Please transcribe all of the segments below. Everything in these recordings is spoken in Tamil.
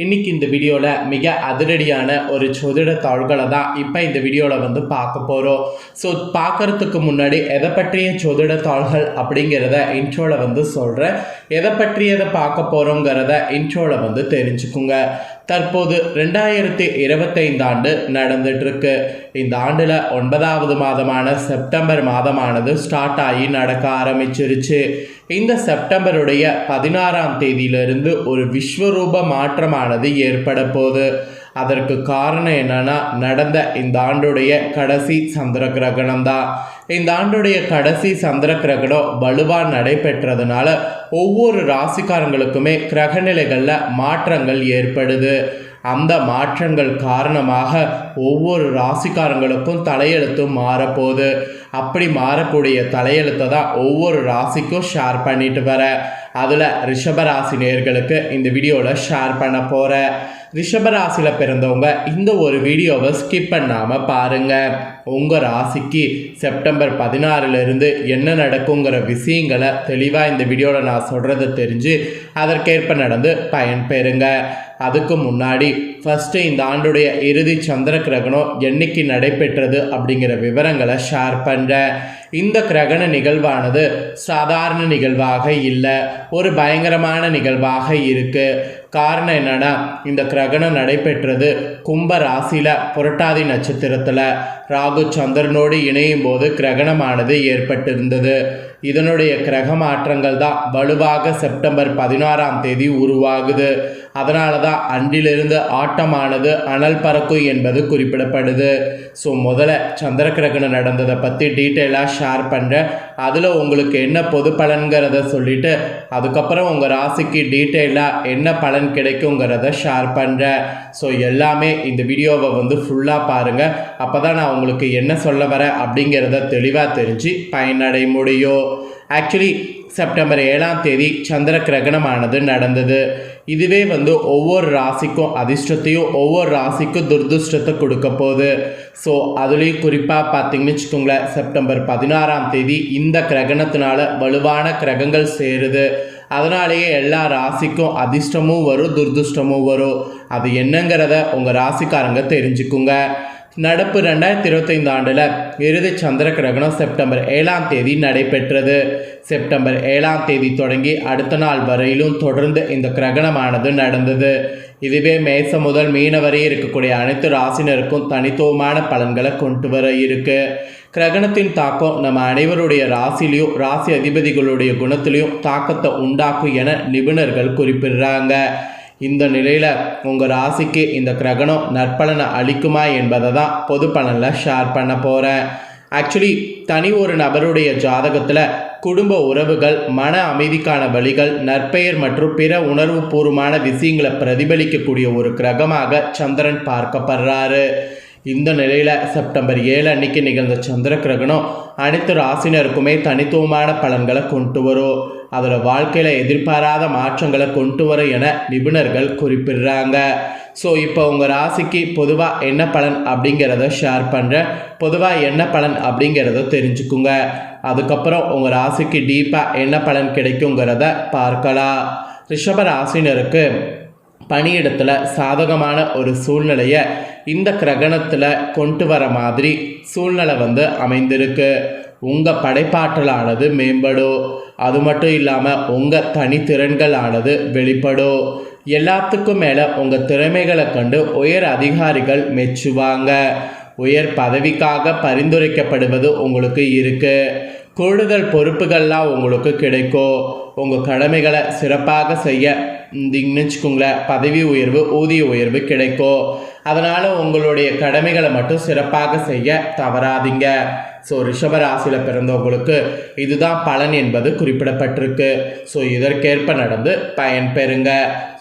இன்றைக்கி இந்த வீடியோவில் மிக அதிரடியான ஒரு ஜோதிட தாள்களை தான் இப்போ இந்த வீடியோவில் வந்து பார்க்க போகிறோம். ஸோ பார்க்குறதுக்கு முன்னாடி எதை பற்றிய ஜோதிட தாள்கள் அப்படிங்கிறத இன்ட்ரோவில் வந்து சொல்கிறேன். எதை பற்றியதை பார்க்க போகிறோங்கிறத இன்ட்ரோவில் வந்து தெரிஞ்சுக்குங்க. தற்போது 2025 ஆண்டு நடந்துட்டுருக்கு. இந்த ஆண்டில் 9வது மாதமான செப்டம்பர் மாதமானது ஸ்டார்ட் ஆகி நடக்க ஆரம்பிச்சிருச்சு. இந்த செப்டம்பருடைய 16ஆம் தேதியிலிருந்து ஒரு விஸ்வரூப மாற்றமானது ஏற்பட போகுது. அதற்கு காரணம் என்னன்னா, நடந்த இந்த ஆண்டுடைய கடைசி சந்திர கிரகணம் தான். இந்த ஆண்டுடைய கடைசி சந்திர கிரகணம் வலுவாக நடைபெற்றதுனால ஒவ்வொரு ராசிக்காரங்களுக்குமே கிரகநிலைகளில் மாற்றங்கள் ஏற்படுது. அந்த மாற்றங்கள் காரணமாக ஒவ்வொரு ராசிக்காரங்களுக்கும் தலையெழுத்தும் மாறப்போகுது. அப்படி மாறக்கூடிய தலையெழுத்தை தான் ஒவ்வொரு ராசிக்கும் ஷேர் பண்ணிட்டு வரேன். அதில் ரிஷபராசி நேயர்களுக்கு இந்த வீடியோவில் ஷேர் பண்ண போகிறேன். ரிஷபராசியில் பிறந்தவங்க இந்த ஒரு வீடியோவை ஸ்கிப் பண்ணாமல் பாருங்கள். உங்கள் ராசிக்கு செப்டம்பர் 16லேருந்து என்ன நடக்குங்கிற விஷயங்களை தெளிவாக இந்த வீடியோவில் நான் சொல்கிறத தெரிஞ்சு அதற்கேற்ப நடந்து பயன்பெறுங்க. அதுக்கு முன்னாடி ஃபஸ்ட்டு இந்த ஆண்டுடைய இறுதி சந்திர கிரகணம் என்னைக்கு நடைபெற்றது அப்படிங்கிற விவரங்களை ஷேர் பண்ணுறேன். இந்த கிரகண நிகழ்வானது சாதாரண நிகழ்வாக இல்லை, ஒரு பயங்கரமான நிகழ்வாக இருக்குது. காரணம் என்னன்னா, இந்த கிரகணம் நடைபெற்றது கும்ப ராசியில் புரட்டாதி நட்சத்திரத்தில் ராகு சந்திரனோடு இணையும் போது கிரகணமானது ஏற்பட்டிருந்தது. இதனுடைய கிரக மாற்றங்கள் தான் வலுவாக செப்டம்பர் 16ஆம் தேதி உருவாகுது. அதனால தான் அன்றிலிருந்து ஆட்டமானது அனல் பறக்கும் என்பது குறிப்பிடப்படுது. ஸோ முதல்ல சந்திர கிரகணம் நடந்ததை பற்றி டீட்டெயிலாக ஷேர் பண்ணுறேன். அதில் உங்களுக்கு என்ன பொது பலன்கிறத சொல்லிவிட்டு அதுக்கப்புறம் உங்கள் ராசிக்கு டீட்டெயிலாக என்ன பலன் கிடைக்குங்கிறத ஷேர் பண்ணுறேன். ஸோ எல்லாமே இந்த வீடியோவை வந்து ஃபுல்லாக பாருங்கள். அப்போ தான் நான் உங்களுக்கு என்ன சொல்ல வரேன் அப்படிங்கிறத தெளிவாக தெரிஞ்சு பயனடைய முடியும். ஆக்சுவலி செப்டம்பர் 7ஆம் தேதி சந்திர கிரகணமானது நடந்தது. இதுவே வந்து ஒவ்வொரு ராசிக்கும் அதிர்ஷ்டத்தையும் ஒவ்வொரு ராசிக்கும் துர்திருஷ்டத்தை கொடுக்க போகுது. ஸோ அதுலேயும் குறிப்பாக பார்த்தீங்கன்னு வச்சுக்கோங்களேன், செப்டம்பர் 16ஆம் தேதி இந்த கிரகணத்தினால வலுவான கிரகங்கள் சேருது. அதனாலேயே எல்லா ராசிக்கும் அதிர்ஷ்டமும் வரும், துர்திருஷ்டமும் வரும். அது என்னங்கிறத உங்கள் ராசிக்காரங்க தெரிஞ்சுக்குங்க. நடப்பு 2025 ஆண்டில் இறுதி சந்திர கிரகணம் செப்டம்பர் 7ஆம் தேதி நடைபெற்றது. செப்டம்பர் 7ஆம் தேதி தொடங்கி அடுத்த நாள் வரையிலும் தொடர்ந்து இந்த கிரகணமானது நடந்தது. இதுவே மேசம் முதல் மீன வரை இருக்கக்கூடிய அனைத்து ராசினருக்கும் தனித்துவமான பலன்களை கொண்டு வர இருக்கு. கிரகணத்தின் தாக்கம் நம்ம அனைவருடைய ராசிலையும் ராசி அதிபதிகளுடைய குணத்திலையும் தாக்கத்தை உண்டாக்கும் என நிபுணர்கள் குறிப்பிடுறாங்க. இந்த நிலையில் உங்கள் ராசிக்கு இந்த கிரகணம் நற்பலனை அளிக்குமா என்பதை தான் பொது பலனில் ஷேர் பண்ண போகிறேன். ஆக்சுவலி தனி ஒரு நபருடைய ஜாதகத்தில் குடும்ப உறவுகள், மன அமைதிக்கான வழிகள், நற்பெயர் மற்றும் பிற உணர்வு பூர்வமான விஷயங்களை பிரதிபலிக்கக்கூடிய ஒரு கிரகமாக சந்திரன் பார்க்கப்படுறாரு. இந்த நிலையில் செப்டம்பர் 7 அன்னைக்கு நிகழ்ந்த சந்திர கிரகணம் அனைத்து ராசினருக்குமே தனித்துவமான பலன்களை கொண்டு வரும். அதில் வாழ்க்கையில் எதிர்பாராத மாற்றங்களை கொண்டு வரும் என நிபுணர்கள் குறிப்பிடுறாங்க. ஸோ இப்போ உங்கள் ராசிக்கு பொதுவாக என்ன பலன் அப்படிங்கிறத ஷேர் பண்ணுறேன். பொதுவாக என்ன பலன் அப்படிங்கிறத தெரிஞ்சுக்குங்க. அதுக்கப்புறம் உங்கள் ராசிக்கு டீப்பாக என்ன பலன் கிடைக்குங்கிறத பார்க்கலாம். ரிஷப ராசினருக்கு பணியிடத்தில் சாதகமான ஒரு சூழ்நிலையை இந்த கிரகணத்தில் கொண்டு வர மாதிரி சூழ்நிலை வந்து அமைந்திருக்கு. உங்கள் படைப்பாற்றலானது மேம்படும். அது மட்டும் இல்லாமல் உங்கள் தனித்திறன்களானது வெளிப்படும். எல்லாத்துக்கும் மேலே உங்கள் திறமைகளை கண்டு உயர் அதிகாரிகள் மெச்சுவாங்க. உயர் பதவிக்காக பரிந்துரைக்கப்படுவது உங்களுக்கு இருக்குது. கூடுதல் பொறுப்புகள்லாம் உங்களுக்கு கிடைக்கும். உங்கள் கடமைகளை சிறப்பாக செய்ய வச்சுக்கோங்களேன், பதவி உயர்வு, ஊதிய உயர்வு கிடைக்கும். அதனால் உங்களுடைய கடமைகளை மட்டும் சிறப்பாக செய்ய தவறாதீங்க. ஸோ ரிஷபராசியில் பிறந்தவங்களுக்கு இதுதான் பலன் என்பது குறிப்பிடப்பட்டிருக்கு. ஸோ இதற்கேற்ப நடந்து பயன்பெறுங்க.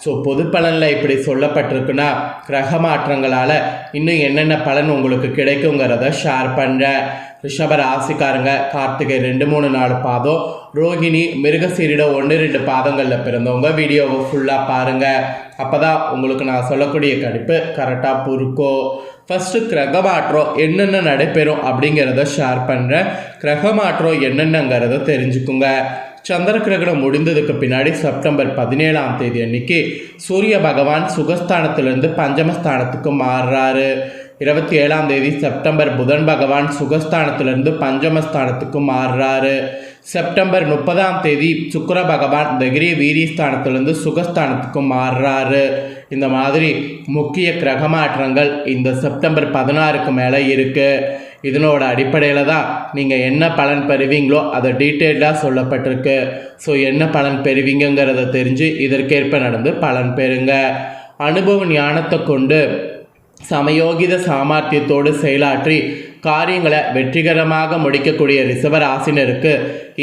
ஸோ பொது பலனில் இப்படி சொல்லப்பட்டிருக்குன்னா கிரக மாற்றங்களால் இன்னும் என்னென்ன பலன் உங்களுக்கு கிடைக்குங்கிறத ஷேர் பண்ணுறேன். ரிஷப ராசிக்காரங்க கார்த்திகை 2, 3, 4 பாதம், ரோகிணி, மிருகசீரிட 1, 2 பாதங்களில் பிறந்தவங்க வீடியோவை ஃபுல்லாக பாருங்கள். அப்போ தான் உங்களுக்கு நான் சொல்லக்கூடிய கணிப்பு கரெக்டாக பொறுக்கும். ஃபஸ்ட்டு கிரக மாற்றம் என்னென்ன நடைபெறும் அப்படிங்கிறத ஷேர் பண்ணுறேன். கிரக மாற்றம் என்னென்னங்கிறத தெரிஞ்சுக்குங்க. சந்திர கிரகணம் முடிந்ததுக்கு பின்னாடி செப்டம்பர் 17ஆம் தேதி அன்னைக்கு சூரிய பகவான் சுகஸ்தானத்திலிருந்து பஞ்சமஸ்தானத்துக்கு மாறுறாரு. 27ஆம் தேதி செப்டம்பர் புதன் பகவான் சுகஸ்தானத்திலிருந்து பஞ்சமஸ்தானத்துக்கு மாறுறாரு. செப்டம்பர் 30ஆம் தேதி சுக்கிர பகவான் தகிரிய வீரியஸ்தானத்திலிருந்து சுகஸ்தானத்துக்கு மாறுறாரு. இந்த மாதிரி முக்கிய கிரக மாற்றங்கள் இந்த செப்டம்பர் 16க்கு மேலே இருக்குது. இதனோட அடிப்படையில் தான் நீங்கள் என்ன பலன் பெறுவீங்களோ அதை டீட்டெயில்டாக சொல்லப்பட்டிருக்கு. ஸோ என்ன பலன் பெறுவீங்கிறத தெரிஞ்சு இதற்கேற்ப நடந்து பலன் பெறுங்க. அனுபவ ஞானத்தை கொண்டு சமயோகித சாமர்த்தியத்தோடு செயலாற்றி காரியங்களை வெற்றிகரமாக முடிக்கக்கூடிய ரிஷபராசினருக்கு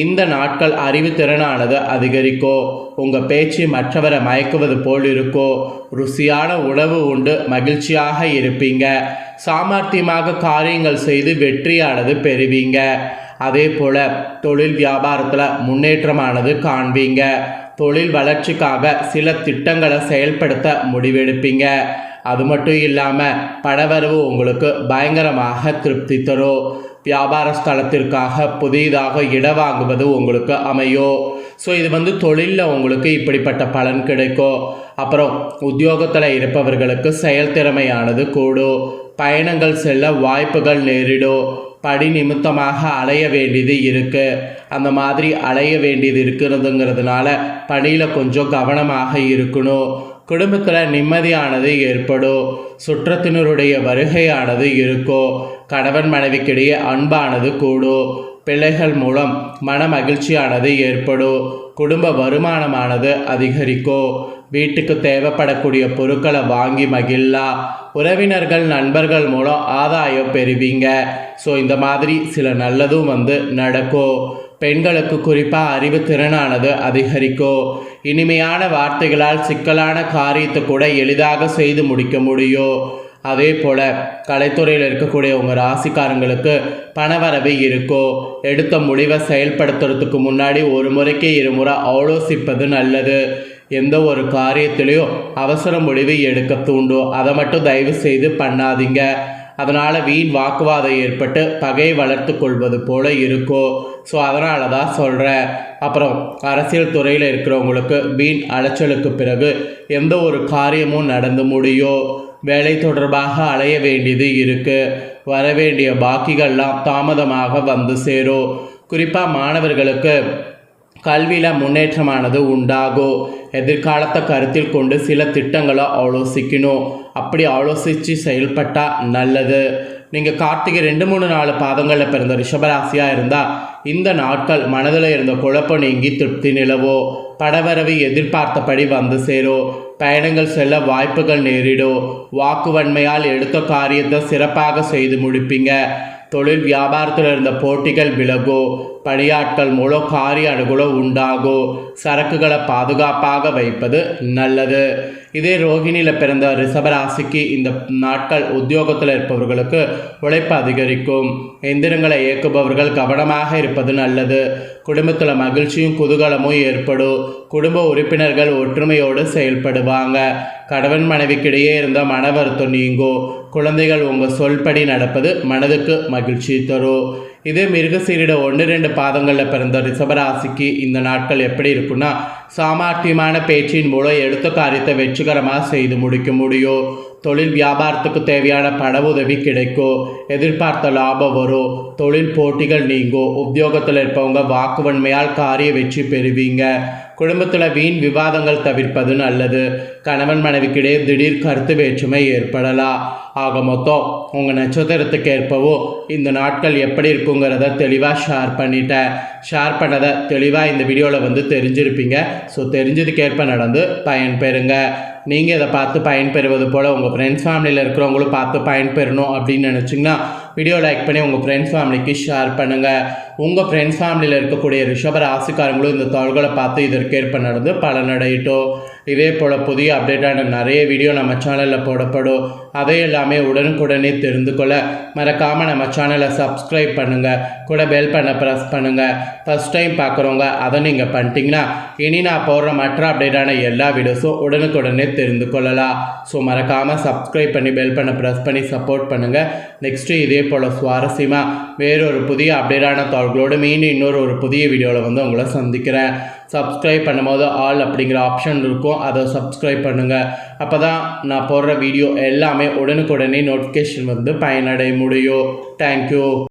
இந்த நாட்கள் அறிவுத்திறனானது அதிகரிக்கோ. உங்கள் பேச்சு மற்றவரை மயக்குவது போல் இருக்கோ. ருசியான உணவு உண்டு மகிழ்ச்சியாக இருப்பீங்க. சாமர்த்தியமாக காரியங்கள் செய்து வெற்றியானது பெறுவீங்க. அதே போல் தொழில் வியாபாரத்தில் முன்னேற்றமானது காண்பீங்க. தொழில் வளர்ச்சிக்காக சில திட்டங்களை செயல்படுத்த முடிவெடுப்பீங்க. அது மட்டும் இல்லாமல் பணவரவு உங்களுக்கு பயங்கரமாக திருப்தி தரும். வியாபார ஸ்தலத்திற்காக புதிதாக இடம் வாங்குவது உங்களுக்கு அமையும். ஸோ இது தொழிலில் உங்களுக்கு இப்படிப்பட்ட பலன் கிடைக்கும். அப்புறம் உத்தியோகத்தில் இருப்பவர்களுக்கு செயல்திறமையானது கூடும். பயணங்கள் செல்ல வாய்ப்புகள் நேரிடும். படி நிமித்தமாக அலைய வேண்டியது இருக்குது. அந்த மாதிரி அலைய வேண்டியது இருக்கிறதுங்கிறதுனால பணியில் கொஞ்சம் கவனமாக இருக்கணும். குடும்பத்தில் நிம்மதியானது ஏற்படும். சுற்றத்தினருடைய வருகையானது இருக்கும். கணவன் மனைவிக்கிடையே அன்பானது கூடும். பிள்ளைகள் மூலம் மன மகிழ்ச்சியானது ஏற்படும். குடும்ப வருமானமானது அதிகரிக்கும். வீட்டுக்கு தேவைப்படக்கூடிய பொருட்களை வாங்கி மகிழலாம். உறவினர்கள் நண்பர்கள் மூலம் ஆதாயம் பெறுவீங்க. ஸோ இந்த மாதிரி சில நல்லதும் நடக்கும். பெண்களுக்கு குறிப்பாக அறிவு திறனானது அதிகரிக்கும். இனிமையான வார்த்தைகளால் சிக்கலான காரியத்தை கூட எளிதாக செய்து முடிக்க முடியும். அதே போல் கலைத்துறையில் இருக்கக்கூடிய உங்கள் ராசிக்காரங்களுக்கு பணவரவு இருக்கும். எடுத்த முடிவை செயல்படுத்துறதுக்கு முன்னாடி ஒரு முறைக்கு இருமுறை ஆலோசிப்பது நல்லது. எந்த ஒரு காரியத்திலையும் அவசர முடிவு எடுக்க தூண்டும். அதை மட்டும் தயவு செய்து பண்ணாதீங்க. அதனால் வீண் வாக்குவாதம் ஏற்பட்டு பகை வளர்த்து கொள்வது போல இருக்கும். ஸோ அதனால தான் சொல்கிறேன். அப்புறம் அரசியல் துறையில் இருக்கிறவங்களுக்கு வீண் அலைச்சலுக்கு பிறகு எந்த ஒரு காரியமும் நடந்து முடியும். வேலை தொடர்பாக அலைய வேண்டியது இருக்குது. வரவேண்டிய பாக்கிகள்லாம் தாமதமாக சேரும். குறிப்பாக மாணவர்களுக்கு கல்வியில் முன்னேற்றமானது உண்டாகும். எதிர்காலத்தை கருத்தில் கொண்டு சில திட்டங்களை ஆலோசிக்கணும். அப்படி ஆலோசித்து செயல்பட்டால் நல்லது. நீங்கள் கார்த்திகை 2-3-4 பாதங்களில் பிறந்த ரிஷபராசியாக இருந்தால் இந்த நாட்கள் மனதில் இருந்த குழப்பம் நீங்கி திருப்தி நிலவோ. பணவரவு எதிர்பார்த்தபடி சேரும். பயணங்கள் செல்ல வாய்ப்புகள் நேரிடும். வாக்குவன்மையால் எடுத்த காரியத்தை சிறப்பாக செய்து முடிப்பீங்க. தொழில் வியாபாரத்தில் இருந்த போட்டிகள் விலகும். பணியாட்கள் மூலம் காரிய அனுகூலம் உண்டாகும். சரக்குகளை பாதுகாப்பாக வைப்பது நல்லது. இதே ரோகிணியில் பிறந்த ரிஷபராசிக்கு இந்த நாட்கள் உத்தியோகத்தில் இருப்பவர்களுக்கு உழைப்பு அதிகரிக்கும். எந்திரங்களை இயக்குபவர்கள் கவனமாக இருப்பது நல்லது. குடும்பத்தில் மகிழ்ச்சியும் குதூகலமும் ஏற்படும். குடும்ப உறுப்பினர்கள் ஒற்றுமையோடு செயல்படுவாங்க. கணவன் மனைவிக்கிடையே இருந்த மன வருத்தம் நீங்கும். குழந்தைகள் உங்கள் சொல்படி நடப்பது மனதுக்கு மகிழ்ச்சி தரும். இதே மிருகசீரிட 1-2 பாதங்களில் பிறந்த ரிஷபராசிக்கு இந்த நாட்கள் எப்படி இருக்குன்னா, சாமர்த்தியமான பேச்சின் மூலம் எடுத்த காரியத்தை வெற்றிகரமாக செய்து முடிக்க முடியும். தொழில் வியாபாரத்துக்கு தேவையான பண உதவி கிடைக்கும். எதிர்பார்த்த லாபம் வரும். தொழில் போட்டிகள் நீங்கும். உத்தியோகத்தில் இருப்பவங்க வாக்குவன்மையால் காரிய வெற்றி பெறுவீங்க. குடும்பத்தில் வீண் விவாதங்கள் தவிர்ப்பது நல்லது. கணவன் மனைவிக்கிடையே திடீர் கருத்து வேற்றுமை ஏற்படலாம். ஆக மொத்தம் உங்கள் நட்சத்திரத்துக்கு ஏற்பவோ இந்த நாட்கள் எப்படி இருக்குங்கிறத தெளிவாக ஷேர் பண்ணதை தெளிவாக இந்த வீடியோவில் தெரிஞ்சிருப்பீங்க. ஸோ தெரிஞ்சதுக்கேற்ப நடந்து பயன்பெறுங்க. நீங்கள் இதை பார்த்து பயன்பெறுவது போல் உங்கள் ஃப்ரெண்ட்ஸ் ஃபேமிலியில் இருக்கிறவங்களும் பார்த்து பயன்பெறணும் அப்படின்னு நினச்சிங்கன்னா வீடியோ லைக் பண்ணி உங்கள் ஃப்ரெண்ட்ஸ் ஃபேமிலிக்கு ஷேர் பண்ணுங்கள். உங்கள் ஃப்ரெண்ட்ஸ் ஃபேமிலியில் இருக்கக்கூடிய ரிஷப ராசிக்காரங்களும் இந்த தாள்களை பார்த்து இதற்கேற்ப நடந்து பலனடையட்டும். இதே போல் புதிய அப்டேட்டான நிறைய வீடியோ நம்ம சேனலில் போடப்படும். அதை எல்லாமே உடனுக்குடனே தெரிந்து கொள்ள மறக்காமல் நம்ம சேனலை சப்ஸ்கிரைப் பண்ணுங்கள், கூட பெல் பண்ண ப்ரெஸ் பண்ணுங்கள். ஃபஸ்ட் டைம் பார்க்குறவங்க அதை நீங்கள் பண்ணிட்டீங்கன்னா இனி நான் போடுற மற்ற அப்டேட்டான எல்லா வீடியோஸும் உடனுக்குடனே தெரிந்து கொள்ளலாம். ஸோ மறக்காமல் சப்ஸ்கிரைப் பண்ணி பெல் பண்ண ப்ரெஸ் பண்ணி சப்போர்ட் பண்ணுங்கள். நெக்ஸ்ட்டு இதே போல் சுவாரஸ்யமாக வேறொரு புதிய அப்டேட்டான தாள்களோடு மீண்டும் இன்னொரு புதிய வீடியோவில் வந்து உங்களை சந்திக்கிறேன். சப்ஸ்கிரைப் பண்ணும்போது ஆல் அப்படிங்கிற ஆப்ஷன் இருக்கும், அதை சப்ஸ்கிரைப் பண்ணுங்கள். அப்போ தான் நான் போடுற வீடியோ எல்லாமே உடனுக்குடனே நோட்டிஃபிகேஷன் வந்து பயனடைய முடியும். தேங்க்யூ.